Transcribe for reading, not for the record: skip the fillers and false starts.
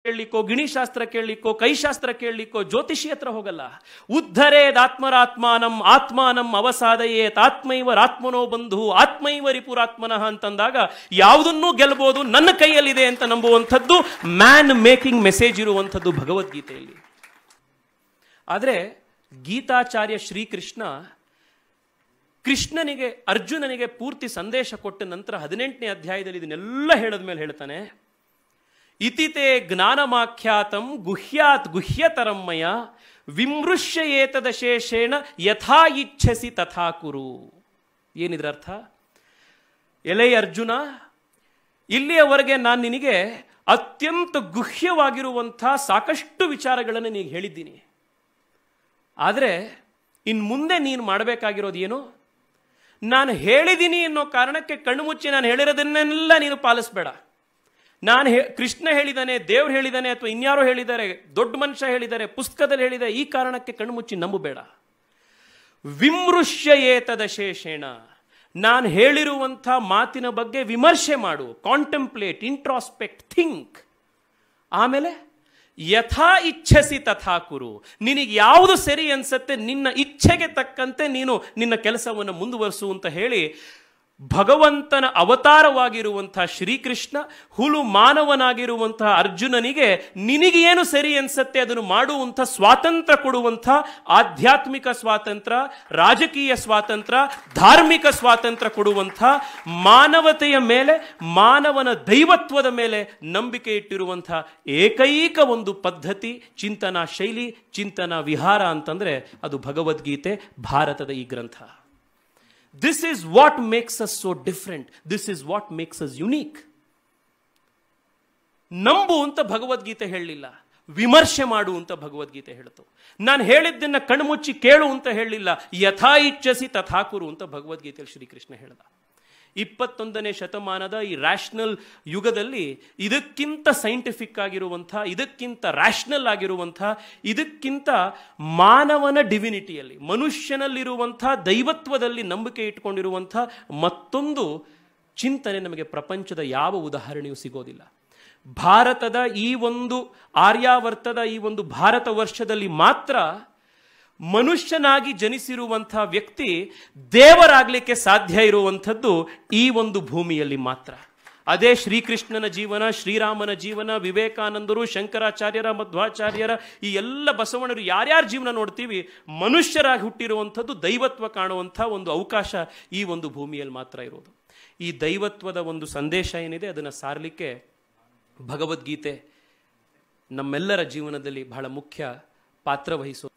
ಕೇಳಲಿಕ್ಕೋ, ಗಿಣಿಶಾಸ್ತ್ರ ಕೇಳಲಿಕ್ಕೋ, ಕೈಶಾಸ್ತ್ರ ಕೇಳಲಿಕ್ಕೋ, ಜ್ಯೋತಿಷಿ ಹತ್ರ ಹೋಗಲ್ಲ. ಉದ್ಧರೇದಾತ್ಮರಾತ್ಮಾನಂ ಆತ್ಮಾನಂ ಅವಸಾದಯೇತ್ ಆತ್ಮೈವರಾತ್ಮನೋ ಬಂಧು ಆತ್ಮೈವ ರಿಪುರಾತ್ಮನಃ ಅಂತಂದಾಗ ಯಾವುದನ್ನೂ ಗೆಲ್ಲಬಹುದು, ನನ್ನ ಕೈಯಲ್ಲಿದೆ ಅಂತ ನಂಬುವಂಥದ್ದು ಮ್ಯಾನ್ ಮೇಕಿಂಗ್ ಮೆಸೇಜ್ ಇರುವಂಥದ್ದು ಭಗವದ್ಗೀತೆಯಲ್ಲಿ. ಆದರೆ ಗೀತಾಚಾರ್ಯ ಶ್ರೀಕೃಷ್ಣ ಕೃಷ್ಣನಿಗೆ ಅರ್ಜುನನಿಗೆ ಪೂರ್ತಿ ಸಂದೇಶ ಕೊಟ್ಟ ನಂತರ 18ನೇ ಅಧ್ಯಾಯದಲ್ಲಿ ಇದನ್ನೆಲ್ಲ ಹೇಳಿದ ಮೇಲೆ ಹೇಳ್ತಾನೆ, ಇತಿತೆ ಜ್ಞಾನಮಾಖ್ಯಾತಂ ಗುಹ್ಯಾತ್ ಗುಹ್ಯತರಮ್ಮಯ ವಿಮೃಶ್ಯ ಏತದಶೇಷೇಣ ಯಥಾ ಇಚ್ಛಸಿ ತಥಾ ಕುರು. ಏನಿದ್ರ ಅರ್ಥ? ಎಲೈ ಅರ್ಜುನ, ಇಲ್ಲಿಯವರೆಗೆ ನಾನು ನಿನಗೆ ಅತ್ಯಂತ ಗುಹ್ಯವಾಗಿರುವಂಥ ಸಾಕಷ್ಟು ವಿಚಾರಗಳನ್ನು ನೀನು ಹೇಳಿದ್ದೀನಿ. ಆದರೆ ಇನ್ನು ಮುಂದೆ ನೀನು ಮಾಡಬೇಕಾಗಿರೋದು ಏನು? ನಾನು ಹೇಳಿದ್ದೀನಿ ಅನ್ನೋ ಕಾರಣಕ್ಕೆ ಕಣ್ಣು ಮುಚ್ಚಿ ನಾನು ಹೇಳಿರೋದನ್ನೆಲ್ಲ ನೀನು ಪಾಲಿಸ್ಬೇಡ. ಕೃಷ್ಣ ಹೇಳಿದಾನೆ, ದೇವ್ರು ಹೇಳಿದಾನೆ, ಅಥವಾ ಇನ್ಯಾರೋ ಹೇಳಿದ್ದಾರೆ, ದೊಡ್ಡ ಮನುಷ್ಯ ಹೇಳಿದ್ದಾರೆ, ಪುಸ್ತಕದಲ್ಲಿ ಹೇಳಿದ್ದಾರೆ, ಈ ಕಾರಣಕ್ಕೆ ಕಣ್ಣು ಮುಚ್ಚಿ ನಂಬಬೇಡ. ವಿಮೃಶ್ಯ ಏತದಶೇಷೇಣ, ನಾನು ಹೇಳಿರುವಂಥ ಮಾತಿನ ಬಗ್ಗೆ ವಿಮರ್ಶೆ ಮಾಡು, ಕಾಂಟೆಂಪ್ಲೇಟ್, ಇಂಟ್ರಾಸ್ಪೆಕ್ಟ್, ಥಿಂಕ್. ಆಮೇಲೆ ಯಥಾ ಇಚ್ಛಸಿ ತಥಾ ಕುರು, ನಿನಗೆ ಯಾವುದು ಸರಿ ಅನ್ಸತ್ತೆ ನಿನ್ನ ಇಚ್ಛೆಗೆ ತಕ್ಕಂತೆ ನೀನು ನಿನ್ನ ಕೆಲಸವನ್ನು ಮುಂದುವರಿಸು ಅಂತ ಹೇಳಿ ಭಗವಂತನ ಅವತಾರವಾಗಿರುವಂತಹ ಶ್ರೀಕೃಷ್ಣ ಹುಲು ಮಾನವನಾಗಿರುವಂತಹ ಅರ್ಜುನನಿಗೆ ನಿನಗೆ ಏನು ಸರಿ ಅನ್ಸತ್ತೆ ಅದನ್ನು ಮಾಡುವಂಥ ಸ್ವಾತಂತ್ರ್ಯ ಕೊಡುವಂಥ ಆಧ್ಯಾತ್ಮಿಕ ಸ್ವಾತಂತ್ರ್ಯ, ರಾಜಕೀಯ ಸ್ವಾತಂತ್ರ್ಯ, ಧಾರ್ಮಿಕ ಸ್ವಾತಂತ್ರ್ಯ ಕೊಡುವಂಥ, ಮಾನವತೆಯ ಮೇಲೆ, ಮಾನವನ ದೈವತ್ವದ ಮೇಲೆ ನಂಬಿಕೆ ಇಟ್ಟಿರುವಂಥ ಏಕೈಕ ಒಂದು ಪದ್ಧತಿ, ಚಿಂತನಾ ಶೈಲಿ, ಚಿಂತನಾ ವಿಹಾರ ಅಂತಂದ್ರೆ ಅದು ಭಗವದ್ಗೀತೆ, ಭಾರತದ ಈ ಗ್ರಂಥ. This is what makes us so different. This is what makes us unique. ನಂಬು ಅಂತ ಭಗವದ್ಗೀತೆ ಹೇಳಲಿಲ್ಲ, ವಿಮರ್ಶೆ ಮಾಡು ಅಂತ ಭಗವದ್ಗೀತೆ ಹೇಳ್ತು. ನಾನು ಹೇಳಿದ್ದನ್ನ ಕಣ್ಮುಚ್ಚಿ ಕೇಳು ಅಂತ ಹೇಳಲಿಲ್ಲ, ಯಥಾ ಇಚ್ಛಸಿ ತಥಾ ಕುರು ಅಂತ ಭಗವದ್ಗೀತೆಯಲ್ಲಿ ಶ್ರೀಕೃಷ್ಣ ಹೇಳ್ದ. 21ನೇ ಶತಮಾನದ ಈ ರ್ಯಾಷನಲ್ ಯುಗದಲ್ಲಿ ಇದಕ್ಕಿಂತ ಸೈಂಟಿಫಿಕ್ ಆಗಿರುವಂಥ, ಇದಕ್ಕಿಂತ ರ್ಯಾಷನಲ್ ಆಗಿರುವಂಥ, ಇದಕ್ಕಿಂತ ಮಾನವನ ಡಿವಿನಿಟಿಯಲ್ಲಿ, ಮನುಷ್ಯನಲ್ಲಿರುವಂಥ ದೈವತ್ವದಲ್ಲಿ ನಂಬಿಕೆ ಇಟ್ಕೊಂಡಿರುವಂಥ ಮತ್ತೊಂದು ಚಿಂತನೆ ನಮಗೆ ಪ್ರಪಂಚದ ಯಾವ ಉದಾಹರಣೆಯೂ ಸಿಗೋದಿಲ್ಲ. ಭಾರತದ ಈ ಒಂದು ಆರ್ಯಾವರ್ತದ ಈ ಒಂದು ಭಾರತ ವರ್ಷದಲ್ಲಿ ಮಾತ್ರ ಮನುಷ್ಯನಾಗಿ ಜನಿಸಿರುವಂಥ ವ್ಯಕ್ತಿ ದೇವರಾಗಲಿಕ್ಕೆ ಸಾಧ್ಯ ಇರುವಂಥದ್ದು ಈ ಒಂದು ಭೂಮಿಯಲ್ಲಿ ಮಾತ್ರ. ಅದೇ ಶ್ರೀಕೃಷ್ಣನ ಜೀವನ, ಶ್ರೀರಾಮನ ಜೀವನ, ವಿವೇಕಾನಂದರು, ಶಂಕರಾಚಾರ್ಯರ, ಮಧ್ವಾಚಾರ್ಯರ, ಈ ಎಲ್ಲ ಬಸವಣ್ಣರು ಯಾರ್ಯಾರ ಜೀವನ ನೋಡ್ತೀವಿ, ಮನುಷ್ಯರಾಗಿ ಹುಟ್ಟಿರುವಂಥದ್ದು, ದೈವತ್ವ ಕಾಣುವಂಥ ಒಂದು ಅವಕಾಶ ಈ ಒಂದು ಭೂಮಿಯಲ್ಲಿ ಮಾತ್ರ ಇರೋದು. ಈ ದೈವತ್ವದ ಒಂದು ಸಂದೇಶ ಏನಿದೆ ಅದನ್ನು ಸಾರಲಿಕ್ಕೆ ಭಗವದ್ಗೀತೆ ನಮ್ಮೆಲ್ಲರ ಜೀವನದಲ್ಲಿ ಬಹಳ ಮುಖ್ಯ ಪಾತ್ರ ವಹಿಸೋದು.